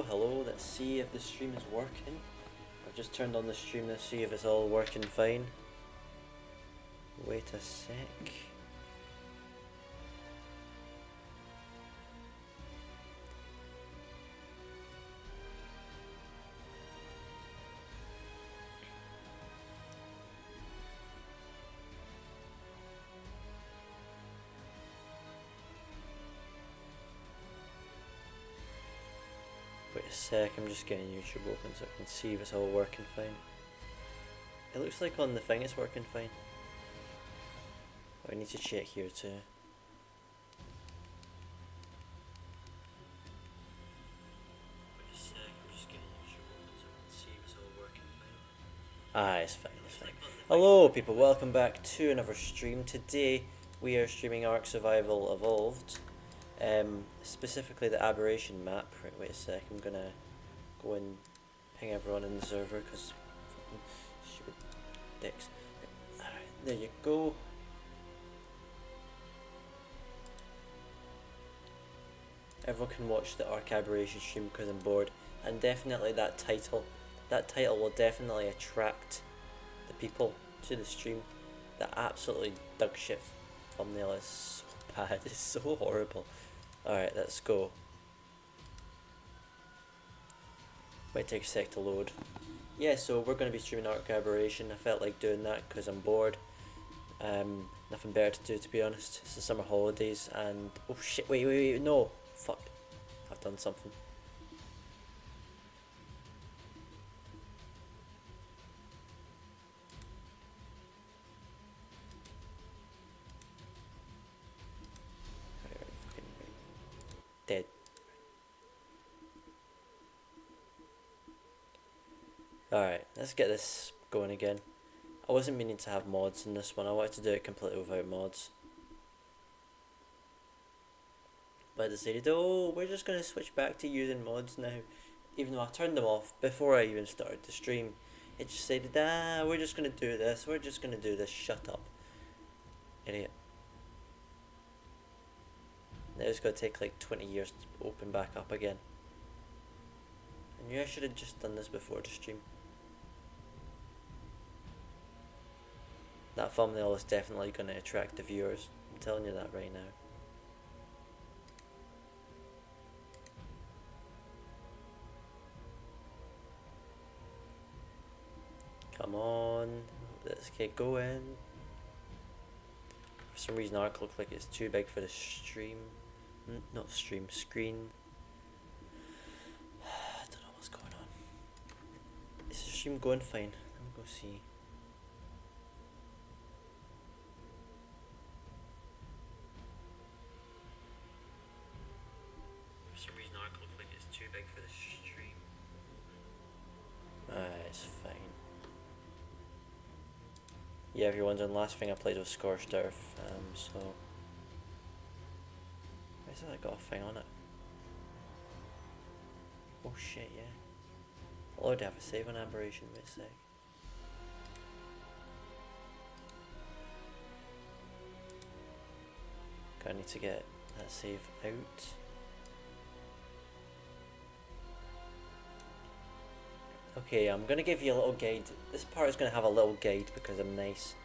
hello, let's see if the stream is working. I've just turned on the stream to see if it's all working fine. Wait a sec. Wait a sec, I'm just getting YouTube open so I can see if it's all working fine. It looks like on the thing it's working fine. But I need to check here too. Wait a sec, I'm just getting YouTube open so I can see if it's all working fine. Ah, it's fine, it's fine. Hello people, welcome back to another stream. Today we are streaming Ark Survival Evolved. Specifically the aberration map. Right, wait a sec, I'm gonna go and ping everyone in the server because fucking stupid dicks. Alright, there you go. Everyone can watch the Ark Aberration stream because I'm bored, and definitely that title will definitely attract the people to the stream. That absolutely dog shit thumbnail is so bad, it's so horrible. Alright, let's go. Might take a sec to load. Yeah, so we're going to be streaming Ark Aberration. I felt like doing that because I'm bored. Nothing better to do, to be honest. It's the summer holidays and... Oh shit, wait, no! Fuck. I've done something. Dead. Alright, let's get this going again. I wasn't meaning to have mods in this one, I wanted to do it completely without mods. But I decided, oh, we're just going to switch back to using mods now. Even though I turned them off before I even started the stream. It just said, we're just going to do this, shut up. Idiot. Now it's going to take like 20 years to open back up again. I knew I should have just done this before the stream. That thumbnail is definitely going to attract the viewers. I'm telling you that right now. Come on, let's get going. For some reason Ark looks like it's too big for the stream. Not stream, screen. I don't know what's going on. Is the stream going fine? Let me go see. For some reason Ark looks like it's too big for the stream. It's fine. Yeah, if you're wondering, last thing I played was Scorched Earth, so... Why has that got a thing on it? Oh shit, yeah. I'll already have a save on Aberration, wait a sec. Okay, I need to get that save out. Okay, I'm going to give you a little guide. This part is going to have a little guide because I'm nice.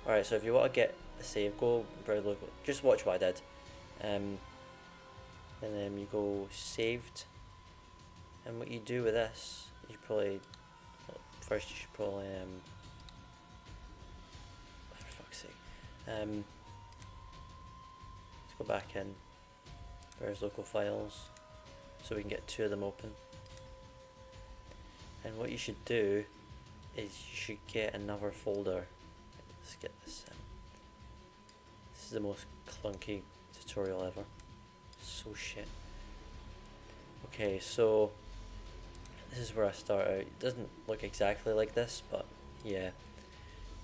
Alright, so if you want to get a save, go browse local. Just watch what I did. And then you go saved. And what you do with this, you probably... Well, first you should probably... for fuck's sake. Let's go back in. Browse local files. So we can get two of them open. And what you should do is you should get another folder. Let's get this in. This is the most clunky tutorial ever. So shit. Okay, so this is where I start out. It doesn't look exactly like this, but yeah.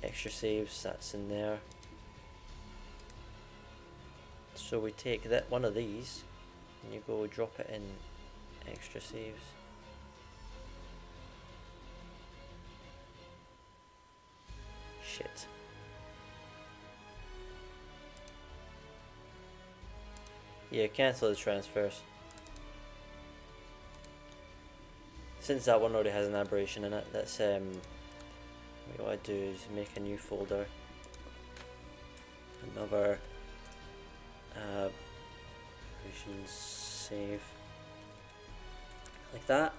Extra saves, that's in there. So we take that one of these and you go drop it in extra saves. Shit. Yeah, cancel the transfers. Since that one already has an aberration in it, let's what I do is make a new folder. Another aberrations save. Like that.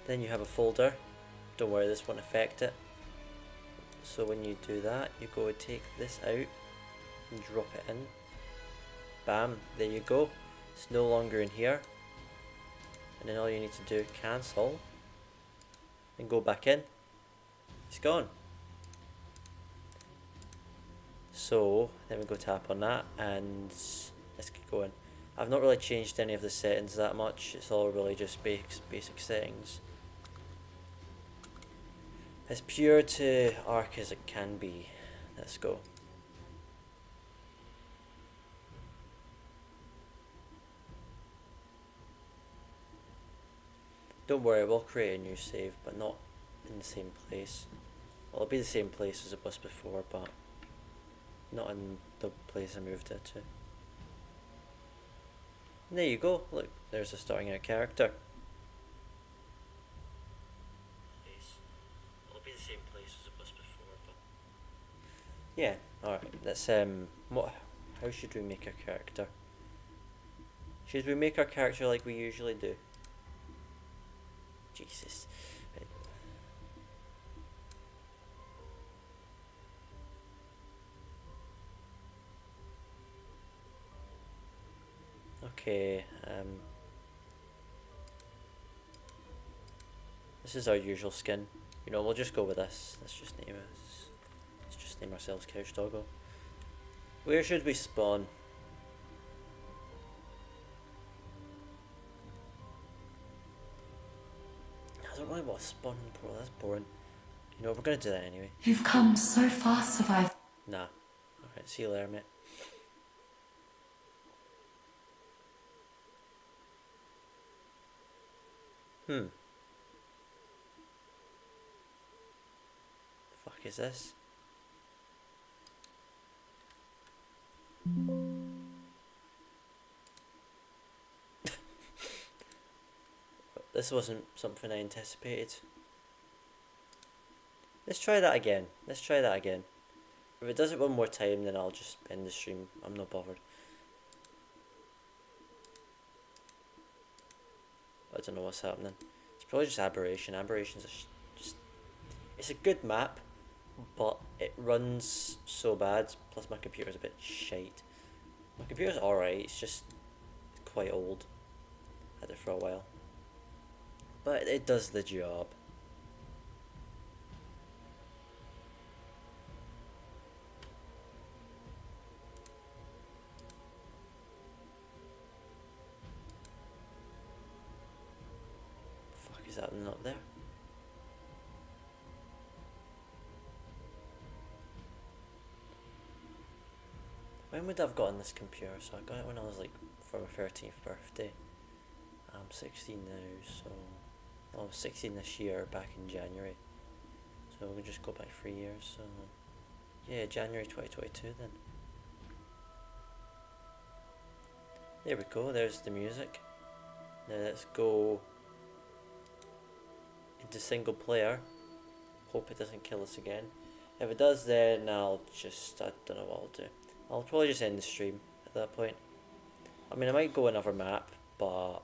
Then you have a folder. Don't worry, this won't affect it. So when you do that, you go and take this out and drop it in. Bam, there you go. It's no longer in here. And then all you need to do, cancel, and go back in. It's gone. So then we go tap on that and let's get going. I've not really changed any of the settings that much. It's all really just basic settings. As pure to arc as it can be. Let's go. Don't worry, we'll create a new save, but not in the same place. Well, it'll be the same place as it was before, but not in the place I moved it to. And there you go, look, there's a starting out character. It'll be the same place as it was before, but yeah, alright, let's how should we make our character? Should we make our character like we usually do? Jesus. Right. Okay, this is our usual skin. You know, we'll just go with this. Let's just name ourselves CouchDoggo. Where should we spawn? I don't really want to spawn in the portal, that's boring. You know, we're gonna do that anyway. You've come so far, survivor. Nah. Alright, see you later, mate. Fuck is this? This wasn't something I anticipated. Let's try that again. If it does it one more time, then I'll just end the stream. I'm not bothered. I don't know what's happening. It's probably just aberration. Aberrations are just... It's a good map, but it runs so bad. Plus my computer's a bit shite. My computer's alright, it's just quite old. Had it for a while. But it does the job. Fuck is happening up there? When would I have gotten this computer? So I got it when I was like for my 13th birthday. I'm 16 now, so I was 16 this year, back in January. So we'll just go back 3 years. So yeah, January 2022 then. There we go, there's the music. Now let's go into single player. Hope it doesn't kill us again. If it does, then I don't know what I'll do. I'll probably just end the stream at that point. I mean, I might go another map, but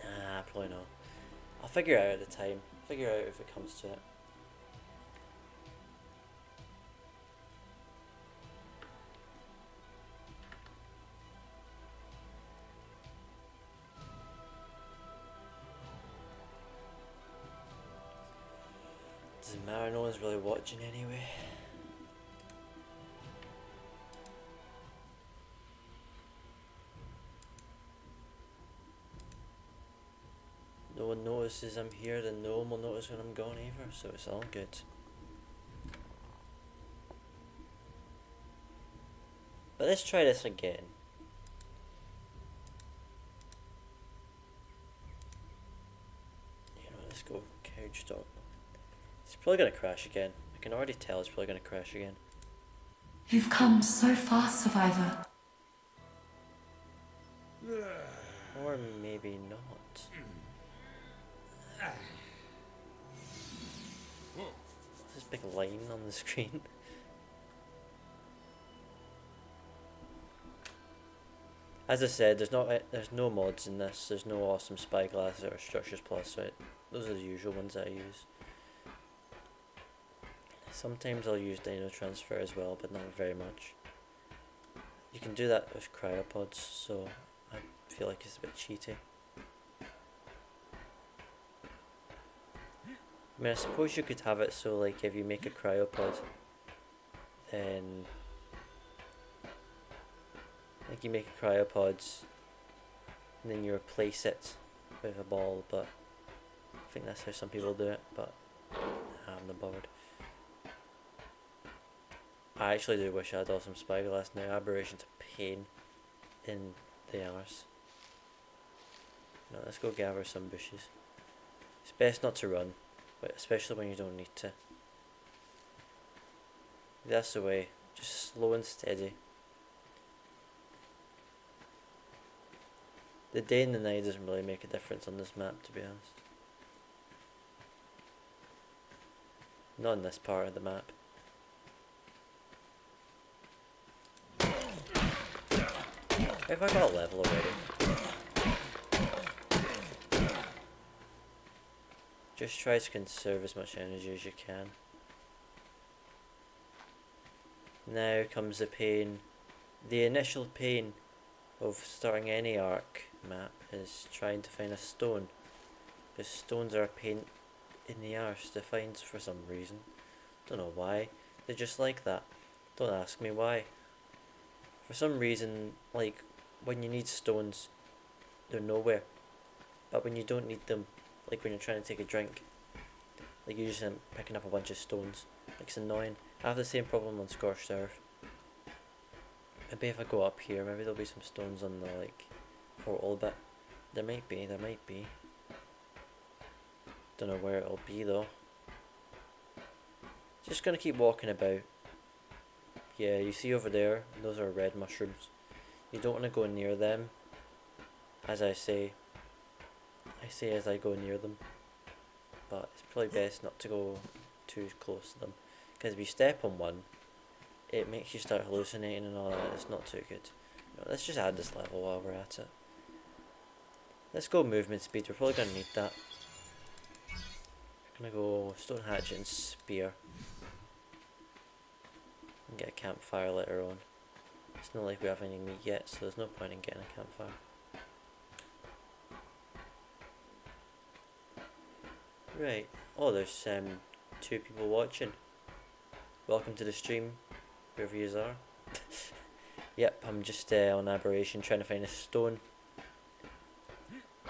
nah, probably not. I'll figure it out at the time. Figure out if it comes to it. Doesn't matter, no one's really watching anyway. No one notices I'm here, then no one will notice when I'm gone either, so it's all good. But let's try this again. You know, let's go CouchDoggo. It's probably gonna crash again. I can already tell it's probably gonna crash again. You've come so far, survivor. Or maybe not. What's this big line on the screen? As I said, there's no mods in this. There's no awesome spyglass or structures plus. So those are the usual ones that I use. Sometimes I'll use dino transfer as well, but not very much. You can do that with cryopods, so I feel like it's a bit cheaty. I mean, I suppose you could have it so like if you make a cryopod, then like you make a cryopod and then you replace it with a ball, but I think that's how some people do it, but I'm not bothered. I actually do wish I had awesome spyglass now. Aberration's a pain in the arse. No, let's go gather some bushes. It's best not to run, but especially when you don't need to. That's the way. Just slow and steady. The day and the night doesn't really make a difference on this map, to be honest. Not in this part of the map. Have I got a level already? Just try to conserve as much energy as you can. Now comes the pain. The initial pain of starting any arc map is trying to find a stone. Because stones are a pain in the arse to find for some reason. Don't know why. They're just like that. Don't ask me why. For some reason, like, when you need stones, they're nowhere. But when you don't need them, like when you're trying to take a drink, like you just end up picking up a bunch of stones. Like, it's annoying. I have the same problem on Scorched Earth. Maybe if I go up here, maybe there'll be some stones on the, like, portal bit. There might be. Don't know where it'll be though. Just gonna keep walking about. Yeah, you see over there, those are red mushrooms. You don't want to go near them, as I say as I go near them, but it's probably best not to go too close to them, because if you step on one, it makes you start hallucinating and all that. It's not too good. No, let's just add this level while we're at it. Let's go movement speed, we're probably going to need that. We're going to go stone hatchet and spear. And get a campfire later on. It's not like we have any meat yet, so there's no point in getting a campfire. Right. Oh, there's 2 people watching. Welcome to the stream, wherever you are. Yep, I'm just on aberration trying to find a stone.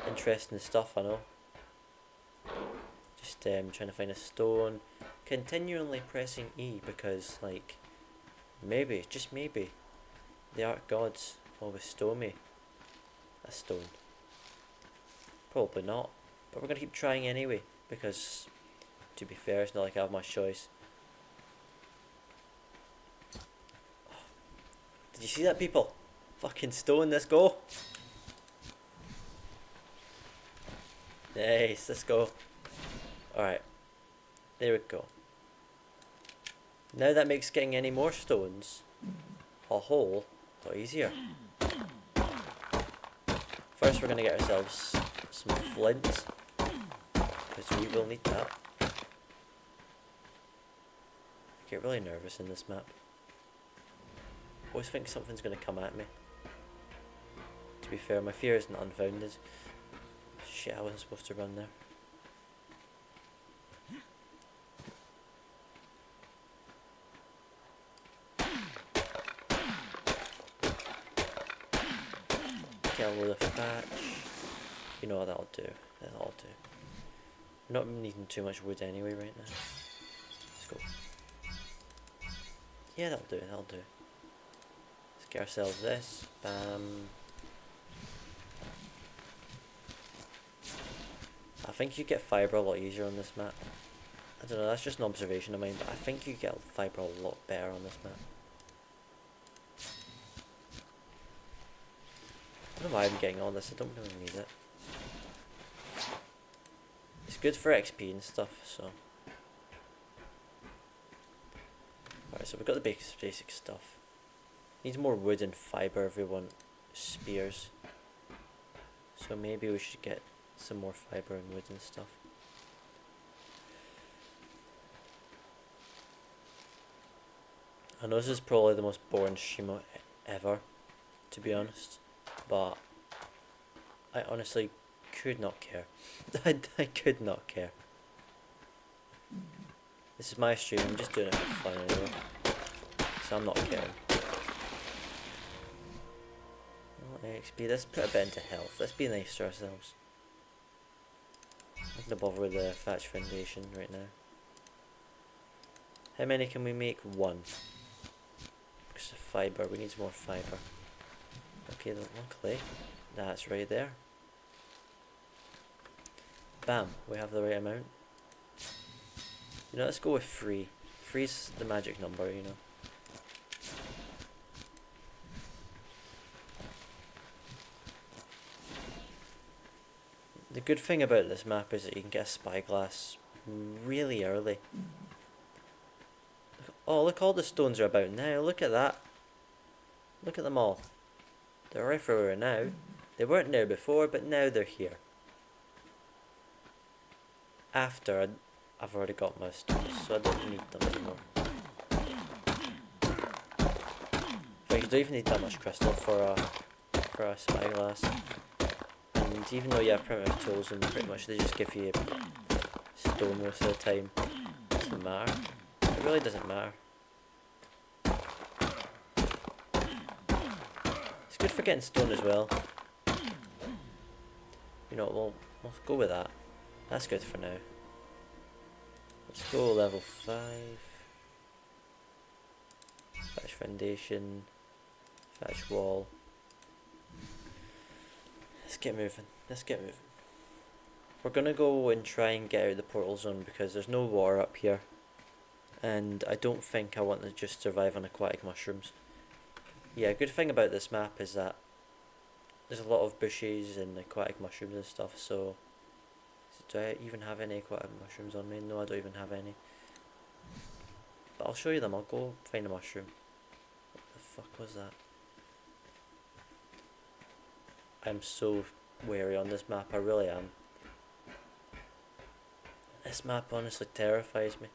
Interesting stuff, I know. Just trying to find a stone. Continually pressing E because, like, maybe, just maybe, the Ark Gods will bestow me a stone. Probably not, but we're going to keep trying anyway, because, to be fair, it's not like I have much choice. Did you see that, people? Fucking stone, let's go! Nice, let's go. Alright, there we go. Now that makes getting any more stones a whole lot easier. First we're going to get ourselves some flint, because we will need that. I get really nervous in this map. Always think something's going to come at me. To be fair, my fear isn't unfounded. Shit, I wasn't supposed to run there. Get a load of thatch. You know what, that'll do. That'll do. We're not needing too much wood anyway right now. Let's go. Yeah, that'll do, that'll do. Let's get ourselves this. Bam. I think you get fibre a lot easier on this map. I don't know, that's just an observation of mine, but I think you get fibre a lot better on this map. I don't know why I'm getting all this, I don't really need it. It's good for XP and stuff, so. Alright, so we've got the basic stuff. Needs more wood and fibre if we want spears. So maybe we should get some more fibre and wood and stuff. I know this is probably the most boring stream ever, to be honest, but I honestly could not care. I could not care. This is my stream, I'm just doing it for fun anyway, so I'm not caring. XP, let's put a bit into health, let's be nice to ourselves. I'm not gonna bother with the thatch foundation right now. How many can we make? 1. Because of fibre, we need more fibre. Okay, luckily, that's right there. Bam, we have the right amount. You know, let's go with 3. 3's the magic number, you know. The good thing about this map is that you can get a spyglass really early. Oh, look, all the stones are about now. Look at that. Look at them all. They're everywhere now. They weren't there before, but now they're here. After I've already got my stones, so I don't need them anymore. But you don't even need that much crystal for a spyglass. And even though you have primitive tools and pretty much they just give you stone most of the time, it doesn't matter. It really doesn't matter. It's good for getting stone as well. You know, we'll go with that. That's good for now. Let's go level 5. Thatch foundation. Thatch wall. Let's get moving. Let's get moving. We're gonna go and try and get out of the portal zone because there's no water up here. And I don't think I want to just survive on aquatic mushrooms. Yeah, a good thing about this map is that there's a lot of bushes and aquatic mushrooms and stuff, so do I even have any aquatic mushrooms on me? No, I don't even have any. But I'll show you them. I'll go find a mushroom. What the fuck was that? I'm so wary on this map, I really am. This map honestly terrifies me.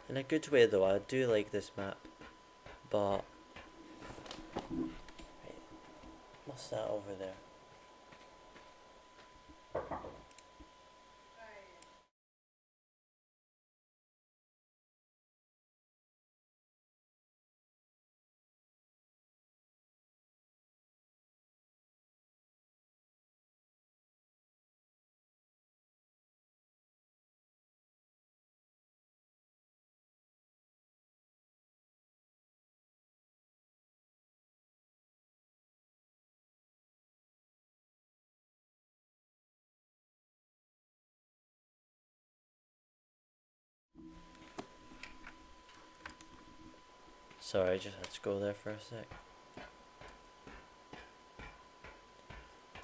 In a good way though, I do like this map. But... Right. What's that over there? Sorry, I just had to go there for a sec.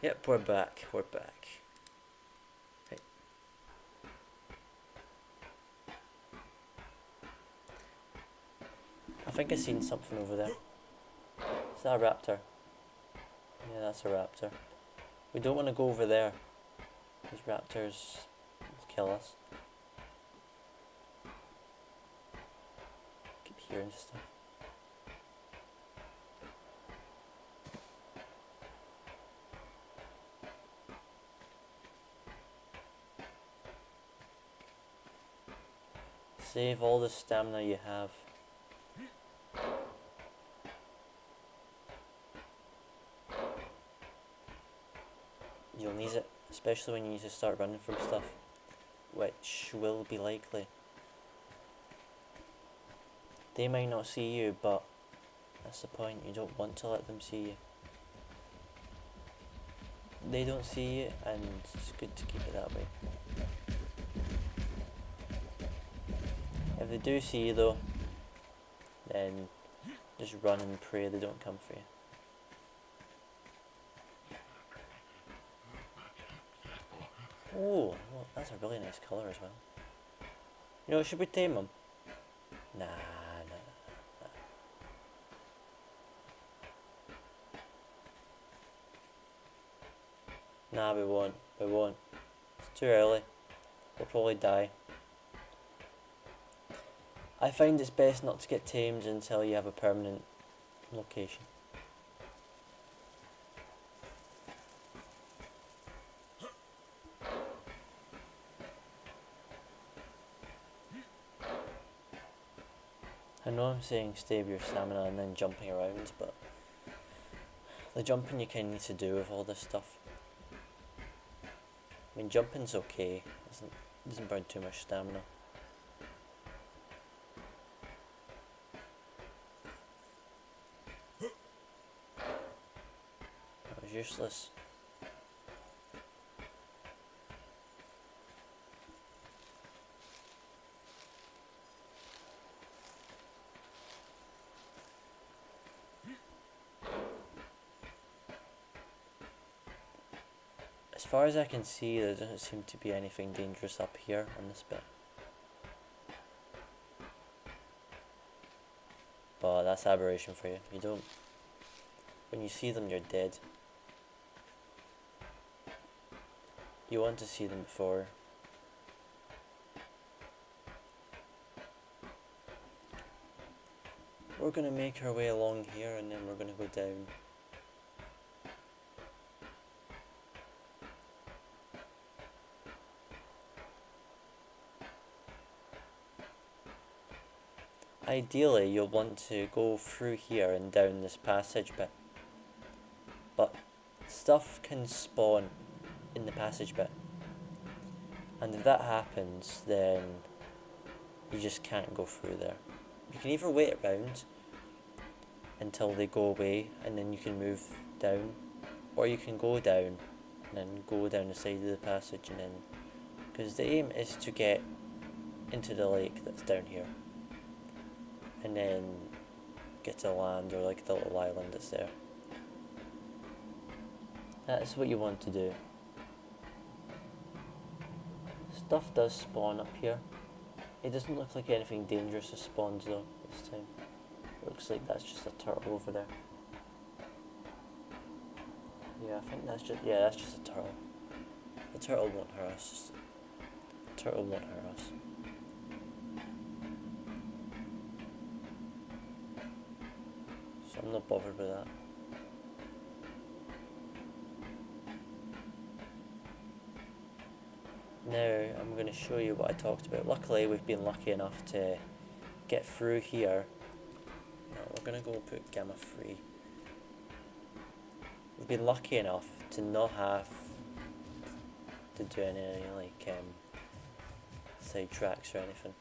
Yep, we're back. We're back. Right. I think I seen something over there. Is that a raptor? Yeah, that's a raptor. We don't want to go over there. These raptors will kill us. Keep hearing stuff. Save all the stamina you have. You'll need it, especially when you need to start running from stuff, which will be likely. They might not see you, but that's the point, you don't want to let them see you. They don't see you, and it's good to keep it that way. If they do see you though, then just run and pray they don't come for you. Oh, well, that's a really nice colour as well. You know, should we tame them? Nah, nah. Nah, we won't. We won't. It's too early. We'll probably die. I find it's best not to get tamed until you have a permanent location. I know I'm saying stave your stamina and then jumping around, but the jumping you kind of need to do with all this stuff. I mean, jumping's okay, doesn't burn too much stamina. That was useless. As far as I can see, there doesn't seem to be anything dangerous up here on this bit. But that's aberration for you. You don't... When you see them, you're dead. You want to see them before. We're going to make our way along here and then we're going to go down. Ideally, you'll want to go through here and down this passage bit. But stuff can spawn in the passage bit. And if that happens, then you just can't go through there. You can either wait around until they go away and then you can move down, or you can go down and then go down the side of the passage and then... Because the aim is to get into the lake that's down here. And then get to land, or like the little island that's there. That's what you want to do. Stuff does spawn up here. It doesn't look like anything dangerous has spawned though this time. It looks like that's just a turtle over there. Yeah, I think that's just a turtle. The turtle won't hurt us. The turtle won't hurt us. So I'm not bothered with that. Now I'm going to show you what I talked about. Luckily we've been lucky enough to get through here. No, we're going to go put gamma free. We've been lucky enough to not have to do any like side tracks or anything.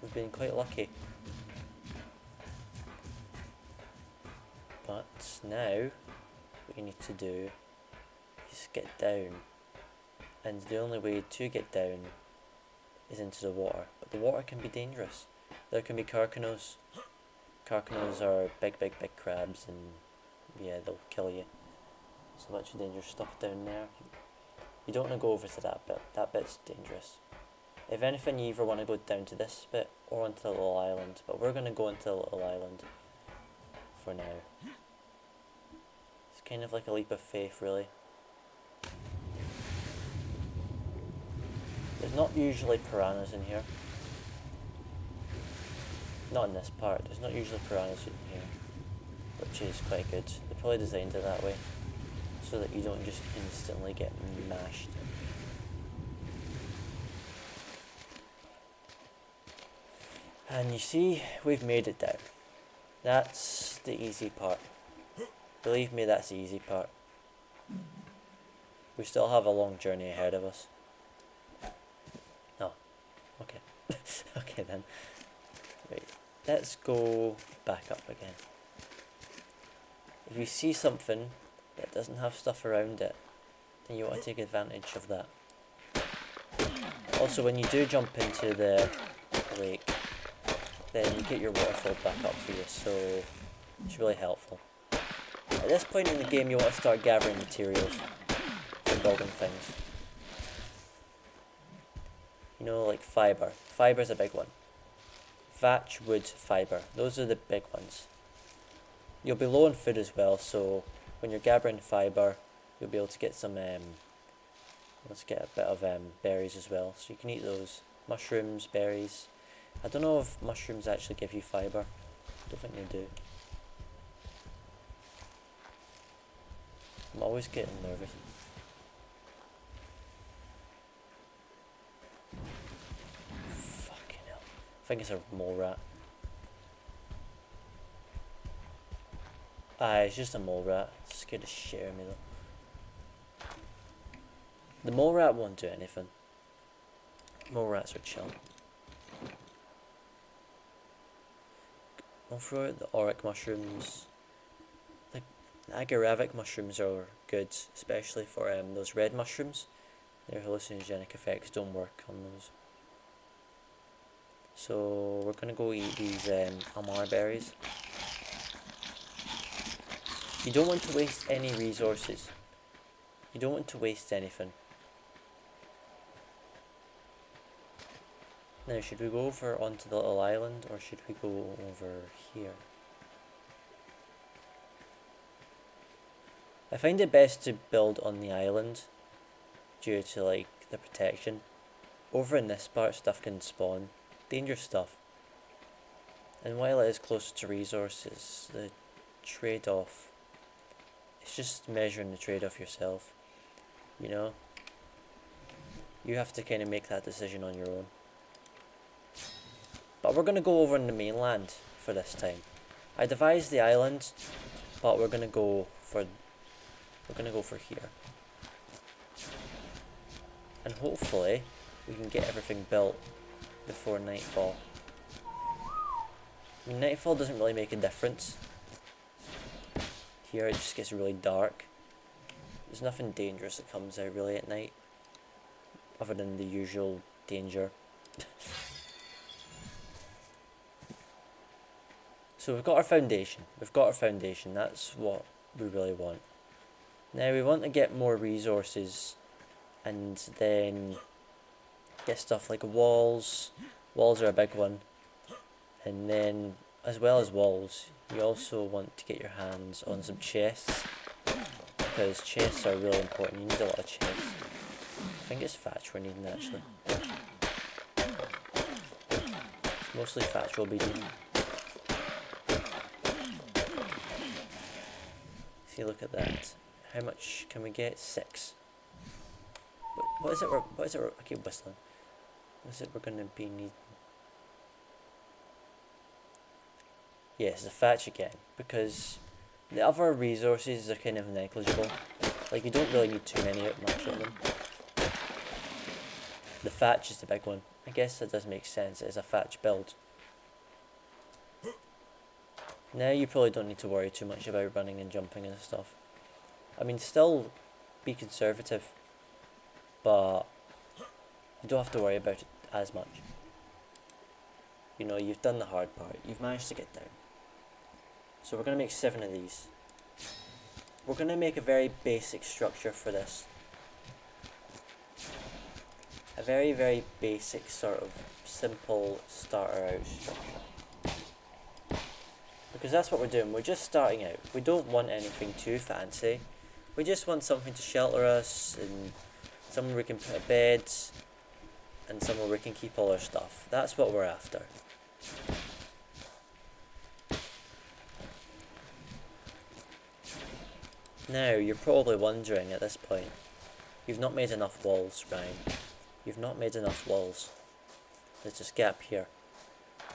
We've been quite lucky. But now, what you need to do is get down. And the only way to get down is into the water. But the water can be dangerous. There can be carcanos. Carcanos are big crabs, and yeah, they'll kill you. There's a bunch of dangerous stuff down there. You don't want to go over to that bit. That bit's dangerous. If anything, you either want to go down to this bit or onto the little island. But we're going to go into the little island for now. It's kind of like a leap of faith, really. There's not usually piranhas in here. Not in this part. There's not usually piranhas in here, which is quite good. They probably designed it that way so that you don't just instantly get mashed. And you see, we've made it down. That's the easy part. Believe me, that's the easy part. We still have a long journey ahead of us. Oh, okay. Okay then. Right, let's go back up again. If you see something that doesn't have stuff around it, then you want to take advantage of that. Also, when you do jump into the lake, then you get your water filled back up for you, so it's really helpful. At this point in the game, you want to start gathering materials. for building things. You know, like fibre. Fibre's a big one. Thatch, wood, fibre. Those are the big ones. You'll be low on food as well, so when you're gathering fibre, you'll be able to get some, let's get a bit of berries as well. So you can eat those. Mushrooms, berries. I don't know if mushrooms actually give you fibre. I don't think they do. I'm always getting nervous. Fucking hell. I think it's a mole rat. Aye, it's just a mole rat. It's scared the shit out of me though. The mole rat won't do anything. Mole rats are chill. I'll throw out the auric mushrooms. Like, agaric mushrooms are good, especially for those red mushrooms. Their hallucinogenic effects don't work on those. So we're gonna go eat these amar berries. You don't want to waste any resources. You don't want to waste anything. Now, should we go over onto the little island, or should we go over here? I find it best to build on the island, due to like the protection. Over in this part, stuff can spawn. Dangerous stuff. And while it is closer to resources, the trade-off, it's just measuring the trade-off yourself, you know? You have to kind of make that decision on your own. But we're going to go over on the mainland for this time. I devised the island, but we're going to go for here. And hopefully we can get everything built before nightfall. I mean, nightfall doesn't really make a difference. Here it just gets really dark. There's nothing dangerous that comes out really at night, other than the usual danger. So we've got our foundation. That's what we really want. Now we want to get more resources, and then get stuff like walls. Walls are a big one. And then, as well as walls, you also want to get your hands on some chests, because chests are really important. You need a lot of chests. I think it's thatch we're needing actually. It's mostly thatch we'll be needing. See, look at that. How much can we get? 6. What is it? I keep whistling. What is it we're gonna be needing? Yes, the thatch again, because the other resources are kind of negligible. Like, you don't really need too much of them. The thatch is the big one. I guess that does make sense. It is a thatch build. Now you probably don't need to worry too much about running and jumping and stuff. I mean, still be conservative, but you don't have to worry about it as much. You know, you've done the hard part. You've managed to get down. So we're going to make 7 of these. We're going to make a very basic structure for this. A very, very basic sort of simple starter out structure. Because that's what we're doing. We're just starting out. We don't want anything too fancy. We just want something to shelter us, and somewhere we can put a bed, and somewhere we can keep all our stuff. That's what we're after. Now, you're probably wondering at this point, you've not made enough walls, Ryan. You've not made enough walls. There's this gap here.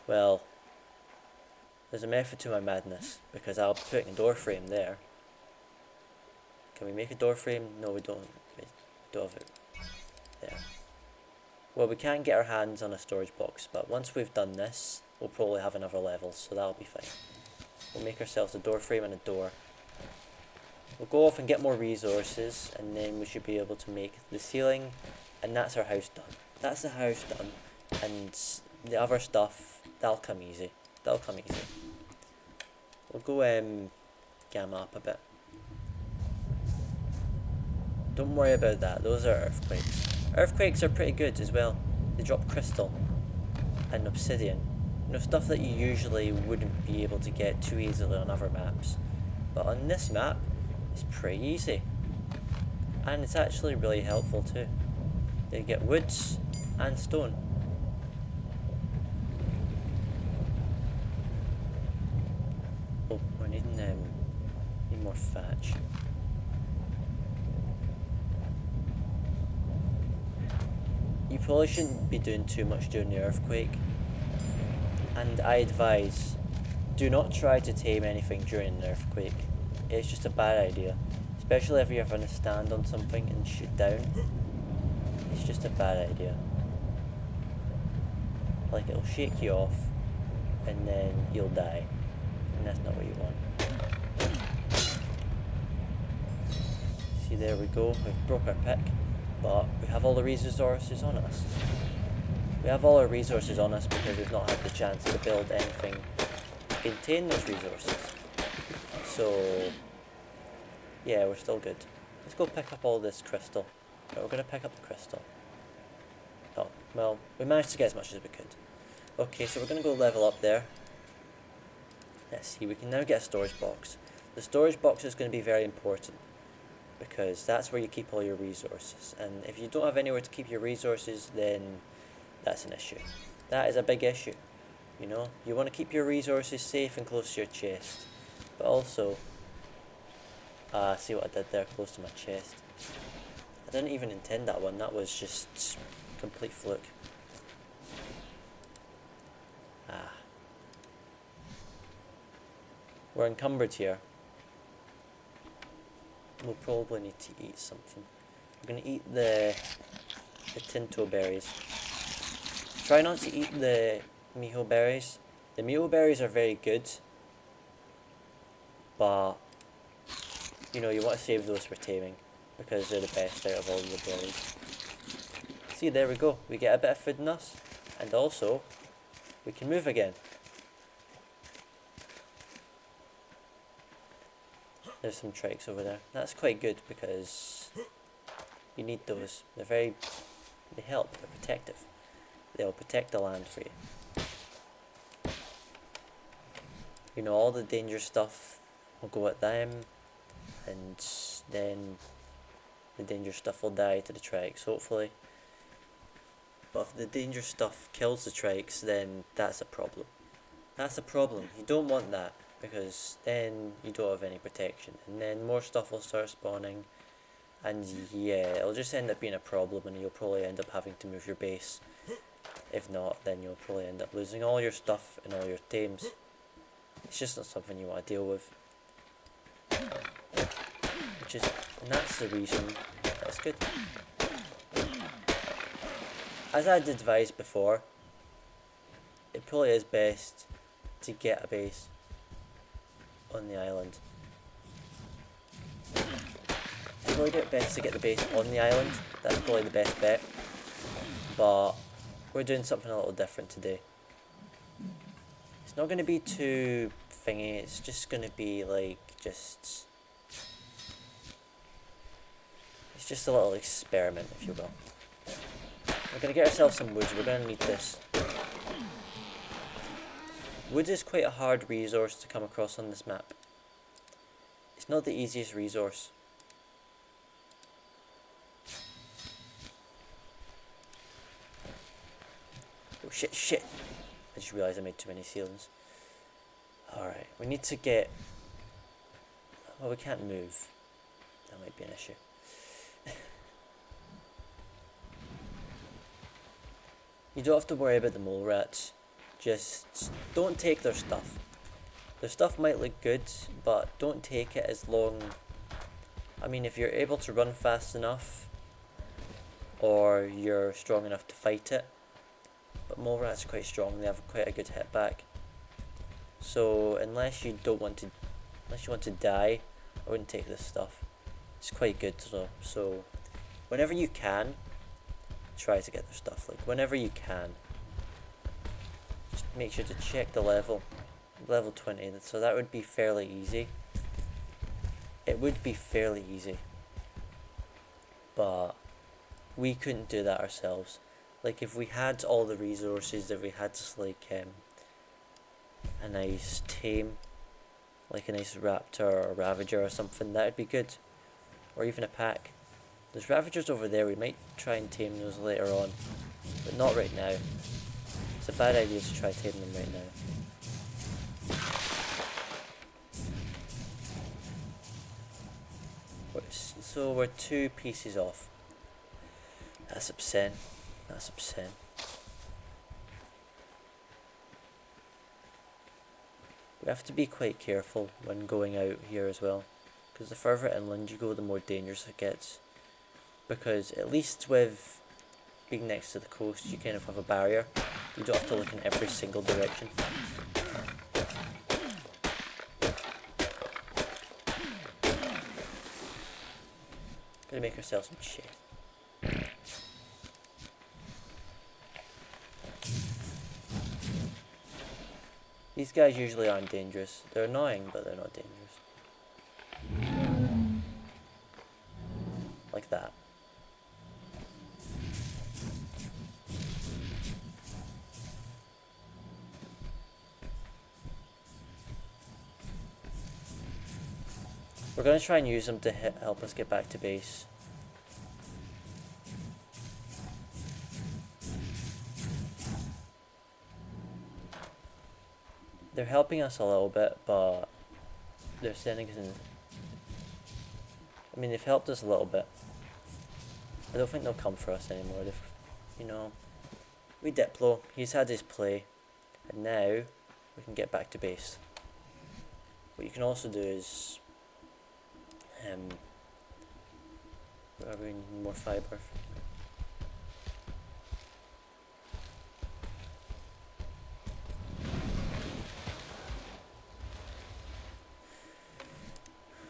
Well, there's a method to my madness, because I'll be putting a door frame there. Can we make a door frame? No, we don't. We don't have it there. Well, we can't get our hands on a storage box, but once we've done this, we'll probably have another level, so that'll be fine. We'll make ourselves a door frame and a door. We'll go off and get more resources, and then we should be able to make the ceiling, and that's our house done. That's the house done, and the other stuff, that'll come easy. That'll come easy. We'll go gamma up a bit. Don't worry about that. Those are earthquakes. Earthquakes are pretty good as well. They drop crystal and obsidian. You know, stuff that you usually wouldn't be able to get too easily on other maps. But on this map, it's pretty easy. And it's actually really helpful too. You get woods and stone. Oh, we're needing need more thatch. You probably shouldn't be doing too much during the earthquake. And I advise, do not try to tame anything during an earthquake. It's just a bad idea. Especially if you're having to stand on something and shoot down. It's just a bad idea. Like, it'll shake you off, and then you'll die. And that's not what you want. See, there we go. We've broke our pick. But we have all the resources on us. We have all our resources on us because we've not had the chance to build anything to contain those resources. So, yeah, we're still good. Let's go pick up all this crystal. Right, we're going to pick up the crystal. Oh, well, we managed to get as much as we could. Okay, so we're going to go level up there. Let's see, we can now get a storage box. The storage box is going to be very important, because that's where you keep all your resources. And if you don't have anywhere to keep your resources, then that's an issue. That is a big issue. You know, you want to keep your resources safe and close to your chest. But also, see what I did there, close to my chest. I didn't even intend that one, that was just complete fluke. We're encumbered here. We'll probably need to eat something. We're going to eat the tinto berries. Try not to eat the miho berries. The miho berries are very good, but you know, you want to save those for taming because they're the best out of all the berries. See, there we go. We get a bit of food in us, and also we can move again. There's some trikes over there. That's quite good because you need those. They help, they're protective. They'll protect the land for you. You know, all the dangerous stuff will go at them, and then the dangerous stuff will die to the trikes, hopefully. But if the dangerous stuff kills the trikes, then that's a problem. That's a problem. You don't want that, because then you don't have any protection, and then more stuff will start spawning, and yeah, it'll just end up being a problem, and you'll probably end up having to move your base. If not, then you'll probably end up losing all your stuff and all your tames. It's just not something you want to deal with. And that's the reason. That's good. As I'd advised before, it probably is best to get a base on the island. It's probably best to get the base on the island. That's probably the best bet. But we're doing something a little different today. It's not going to be too thingy. It's just going to be like it's just a little experiment, if you will. We're going to get ourselves some wood. We're going to need this. Wood is quite a hard resource to come across on this map. It's not the easiest resource. Oh shit. I just realised I made too many ceilings. Alright, we need to get... Well, we can't move. That might be an issue. You don't have to worry about the mole rats. Just don't take their stuff. Their stuff might look good, but don't take it as long... I mean, if you're able to run fast enough, or you're strong enough to fight it. But mole rats are quite strong, they have quite a good hit back. So unless you want to die, I wouldn't take this stuff. It's quite good though. So whenever you can, try to get their stuff. Like whenever you can. Just make sure to check the level. Level 20, so that would be fairly easy. It would be fairly easy. but we couldn't do that ourselves. Like, if we had all the resources, if we had just like a nice tame, like a nice raptor or ravager or something, that'd be good. Or even a pack. There's ravagers over there, we might try and tame those later on, but not right now. It's a bad idea to try taming them right now. So we're 2 pieces off. That's obscene. That's obscene. We have to be quite careful when going out here as well, because the further inland you go, the more dangerous it gets. Because at least with being next to the coast, you kind of have a barrier. You don't have to look in every single direction. Gotta make ourselves some shit. These guys usually aren't dangerous. They're annoying, but they're not dangerous. Like that. We're going to try and use them to help us get back to base. They're helping us a little bit, but they're sending us in. I mean, they've helped us a little bit. I don't think they'll come for us anymore. You know, we Diplo, he's had his play, and now we can get back to base. What you can also do is we need more fiber.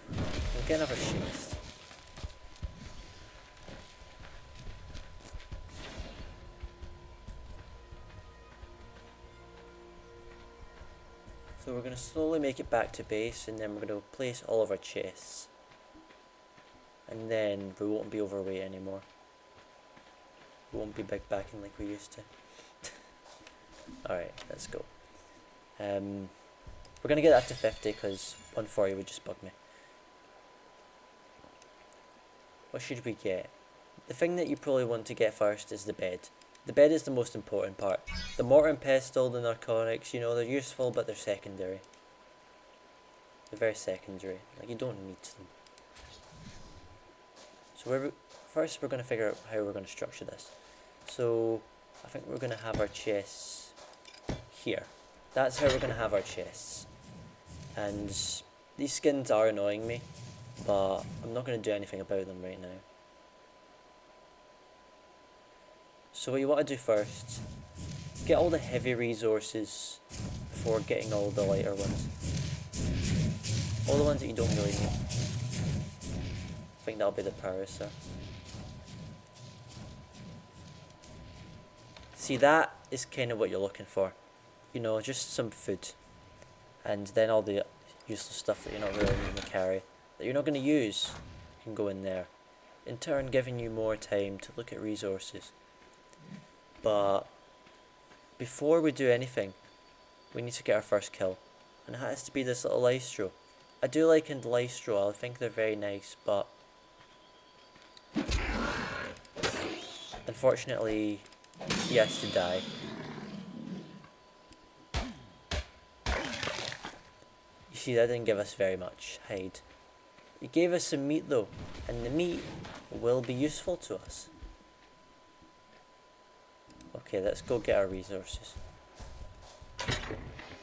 We'll get another chest. So we're going to slowly make it back to base, and then we're going to place all of our chests. And then we won't be overweight anymore. We won't be big backing like we used to. Alright, let's go. We're going to get that to 50 because 140 would just bug me. What should we get? The thing that you probably want to get first is the bed. The bed is the most important part. The mortar and pestle, the narcotics, you know, they're useful, but they're secondary. They're very secondary. Like, you don't need them. So first we're going to figure out how we're going to structure this. So I think we're going to have our chests here. That's how we're going to have our chests. And these skins are annoying me, but I'm not going to do anything about them right now. So what you want to do first, get all the heavy resources before getting all the lighter ones. All the ones that you don't really need. I think that'll be the Parasar. See, that is kind of what you're looking for. You know, just some food. And then all the useless stuff that you're not really going to carry, that you're not going to use, can go in there. In turn, giving you more time to look at resources. But before we do anything, we need to get our first kill. And it has to be this little Lystro. I do like Lystro, I think they're very nice, but unfortunately, he has to die. You see, that didn't give us very much hide. It gave us some meat though, and the meat will be useful to us. Okay, let's go get our resources.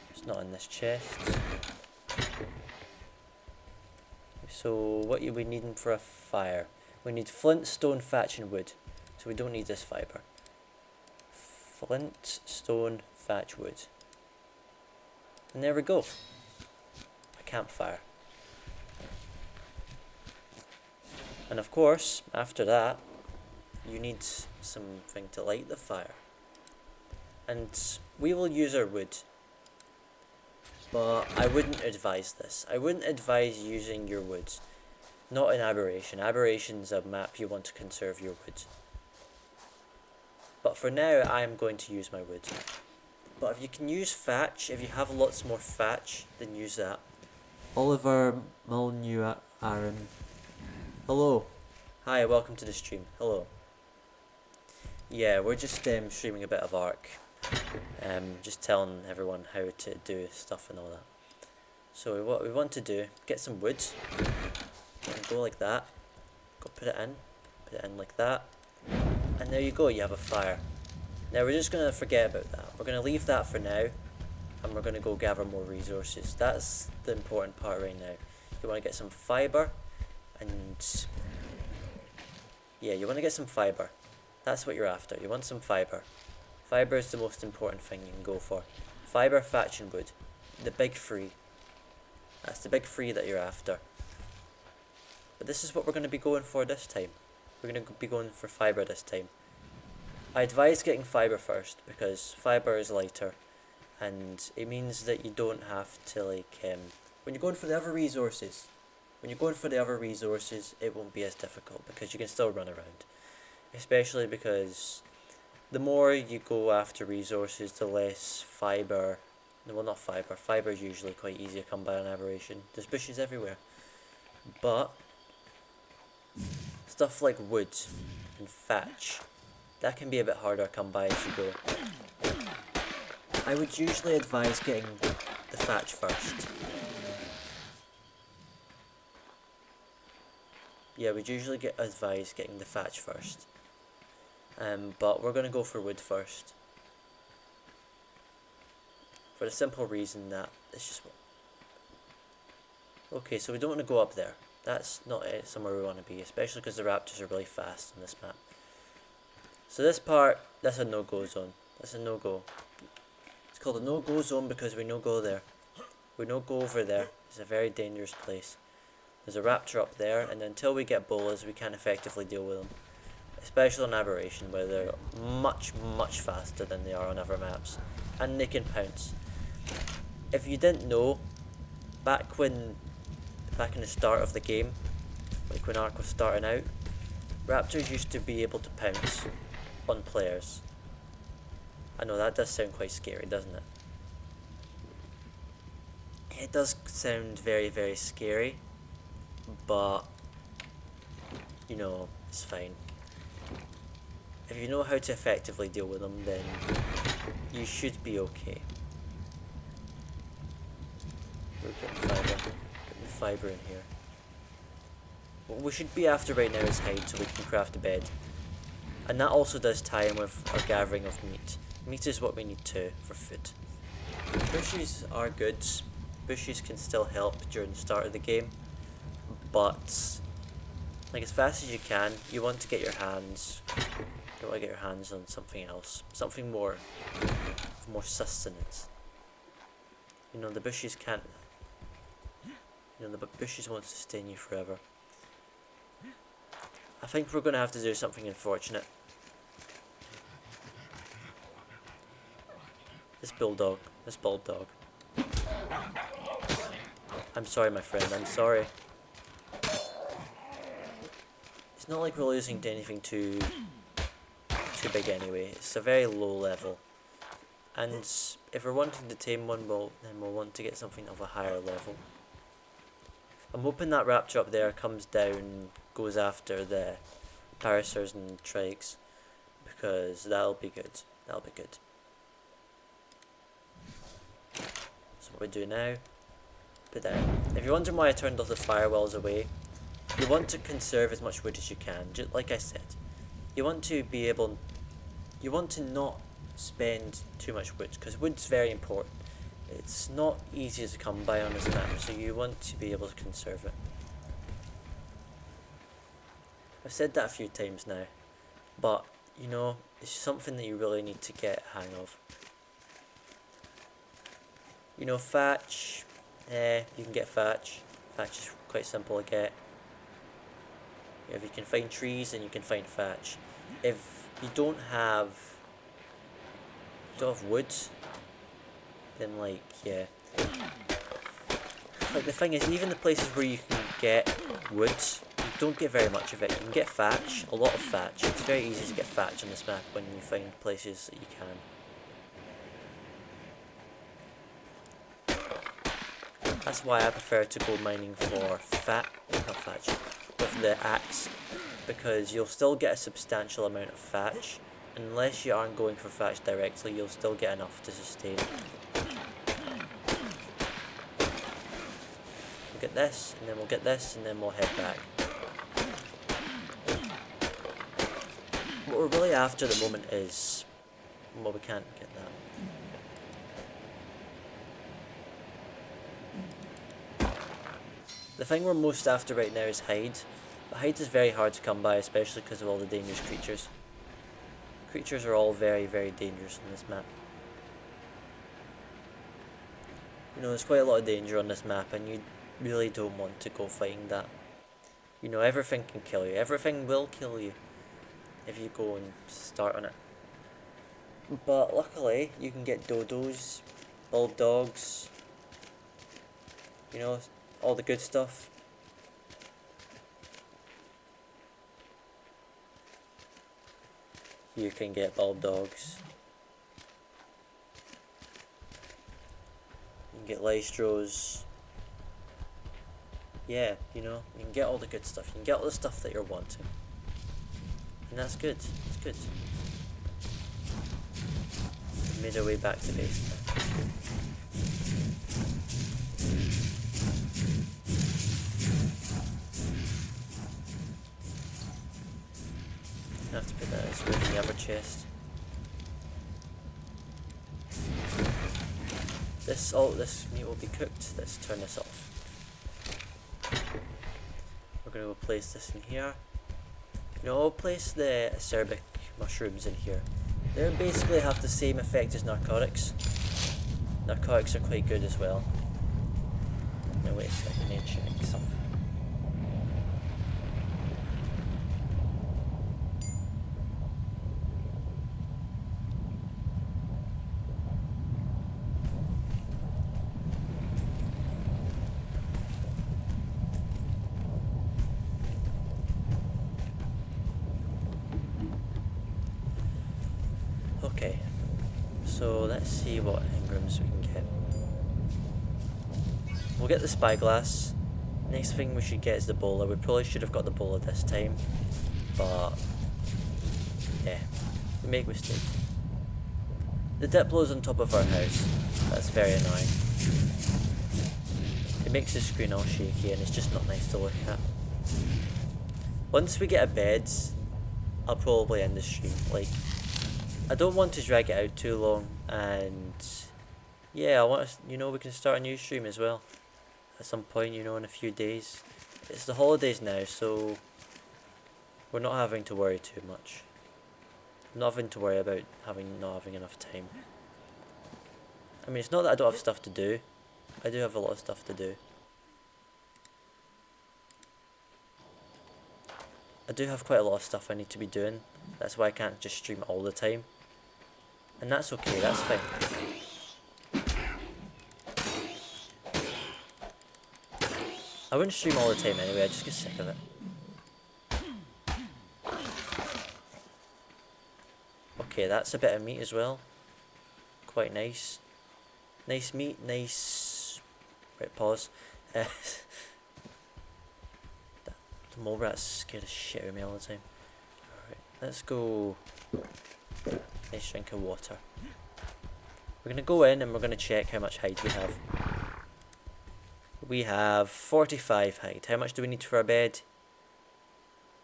It's not in this chest. So what are we needing for a fire? We need flint, stone, thatch and wood. So we don't need this fibre. Flint, stone, thatch, wood. And there we go. A campfire. And of course, after that, you need something to light the fire. And we will use our wood. But I wouldn't advise this. I wouldn't advise using your wood. Not in Aberration. Aberration's a map you want to conserve your wood. But for now, I am going to use my wood. But if you can use thatch, if you have lots more thatch, then use that. Oliver Mulnew Aaron. Hello. Hi, welcome to the stream. Hello. Yeah, we're just streaming a bit of Ark. Just telling everyone how to do stuff and all that. So what we want to do, get some wood. And go like that. Go put it in like that. And there you go, you have a fire. Now we're just going to forget about that. We're going to leave that for now. And we're going to go gather more resources. That's the important part right now. You want to get some fiber. And yeah, you want to get some fiber. That's what you're after. You want some fiber. Fiber is the most important thing you can go for. Fiber, thatch and wood. The big three. That's the big three that you're after. But this is what we're going to be going for this time. We're going to be going for fiber this time. I advise getting fiber first because fiber is lighter and it means that you don't have to when you're going for the other resources, it won't be as difficult because you can still run around. Especially because the more you go after resources, the less fiber, well not fiber, fiber is usually quite easy to come by on Aberration. There's bushes everywhere. But stuff like wood and thatch, that can be a bit harder to come by as you go. I would usually advise getting the thatch first. Yeah, we'd usually advise getting the thatch first. But we're going to go for wood first. For the simple reason that it's just... Okay, so we don't want to go up there. That's not somewhere we want to be, especially because the raptors are really fast on this map. So this part, that's a no-go zone. That's a no-go. It's called a no-go zone because we no-go there. We no-go over there. It's a very dangerous place. There's a raptor up there, and until we get bolas, we can't effectively deal with them. Especially on Aberration, where they're much, much faster than they are on other maps. And they can pounce. If you didn't know, back in the start of the game, like when Ark was starting out, raptors used to be able to pounce on players. I know that does sound quite scary, doesn't it? It does sound very, very scary, but you know, it's fine. If you know how to effectively deal with them, then you should be okay. We're getting fiber in here. What we should be after right now is hide so we can craft a bed. And that also does tie in with our gathering of meat. Meat is what we need too for food. Bushes are good. Bushes can still help during the start of the game. But like as fast as you can, you want to get your hands on something else. Something more sustenance. You know, the bushes can't, you know, the bushes won't sustain you forever. I think we're going to have to do something unfortunate. This bald dog. I'm sorry, my friend, I'm sorry. It's not like we're losing to anything too big anyway. It's a very low level. And if we're wanting to tame one, then we'll want to get something of a higher level. I'm hoping that raptor up there comes down, goes after the parasaurs and trikes, because that'll be good. That'll be good. So what we do now, put that in. If you're wondering why I turned all the firewalls away, you want to conserve as much wood as you can. Just like I said, you want to not spend too much wood, because wood's very important. It's not easy to come by on this map, so you want to be able to conserve it. I've said that a few times now, but you know, it's something that you really need to get a hang of. You know, thatch, you can get thatch. Thatch is quite simple to get. If you can find trees, then you can find thatch. If you don't have wood, then like, yeah. Like the thing is, even the places where you can get wood. You don't get very much of it. You can get thatch, a lot of thatch. It's very easy to get thatch on this map when you find places that you can. That's why I prefer to go mining for not thatch, with the axe, because you'll still get a substantial amount of thatch. Unless you aren't going for thatch directly, you'll still get enough to sustain. We'll get this, and then we'll get this, and then we'll head back. What we're really after at the moment is... well, we can't get that. The thing we're most after right now is hide. But hide is very hard to come by, especially because of all the dangerous creatures. Creatures are all very, very dangerous on this map. You know, there's quite a lot of danger on this map, and you really don't want to go fighting that. You know, everything can kill you. Everything will kill you if you go and start on it. But luckily, you can get dodos, bulb dogs, you know, all the good stuff. You can get bulb dogs. You can get lystros. Yeah, you know, you can get all the good stuff. You can get all the stuff that you're wanting. And that's good. It's good. We made our way back to base now. I have to put that as in the other chest. This meat will be cooked. Let's turn this off. We're gonna go place this in here. You know, I'll place the acerbic mushrooms in here. They basically have the same effect as narcotics. Narcotics are quite good as well. Now wait a second, I need to check something. Okay, so let's see what engrams we can get. We'll get the spyglass. Next thing we should get is the bowler. We probably should have got the bowler this time, but yeah, we make mistakes. The Diplo's on top of our house. That's very annoying. It makes the screen all shaky and it's just not nice to look at. Once we get a bed, I'll probably end the stream. Like, I don't want to drag it out too long, and yeah, I want to, you know, we can start a new stream as well at some point, you know, in a few days. It's the holidays now, so we're not having to worry too much. Not having to worry about not having enough time. I mean, it's not that I don't have stuff to do. I do have a lot of stuff to do. I do have quite a lot of stuff I need to be doing. That's why I can't just stream all the time. And that's okay, that's fine. I wouldn't stream all the time anyway, I just get sick of it. Okay, that's a bit of meat as well. Quite nice. Nice meat, nice... Right, pause. The mole rat's scared the shit out of me all the time. Alright, let's go... Nice drink of water. We're going to go in and we're going to check how much hide we have. We have 45 hide. How much do we need for our bed?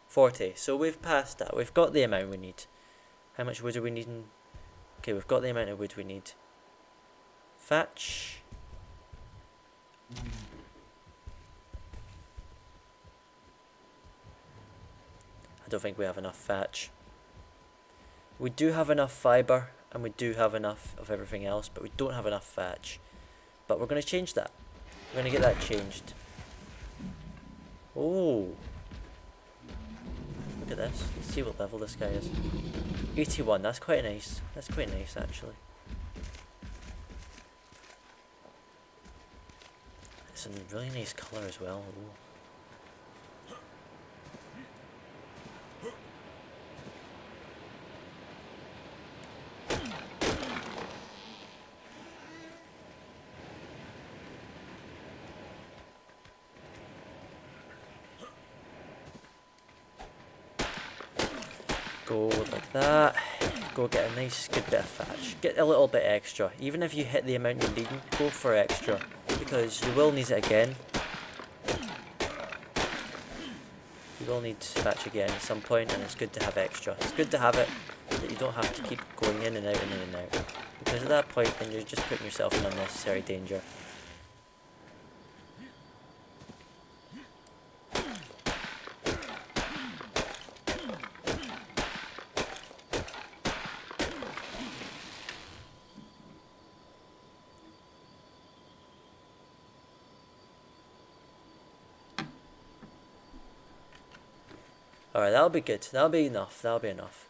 40. So we've passed that. We've got the amount we need. How much wood do we need? Okay, we've got the amount of wood we need. Thatch. I don't think we have enough thatch. We do have enough fibre, and we do have enough of everything else, but we don't have enough thatch. But we're going to change that. We're going to get that changed. Oh! Look at this. Let's see what level this guy is. 81, that's quite nice. That's quite nice, actually. It's a really nice colour as well. Ooh. Go like that. Go get a nice good bit of thatch. Get a little bit extra. Even if you hit the amount you're needing, go for extra. Because you will need it again. You will need thatch again at some point, and it's good to have extra. It's good to have it that you don't have to keep going in and out and in and out. Because at that point then you're just putting yourself in unnecessary danger. Alright, that'll be good. That'll be enough. That'll be enough.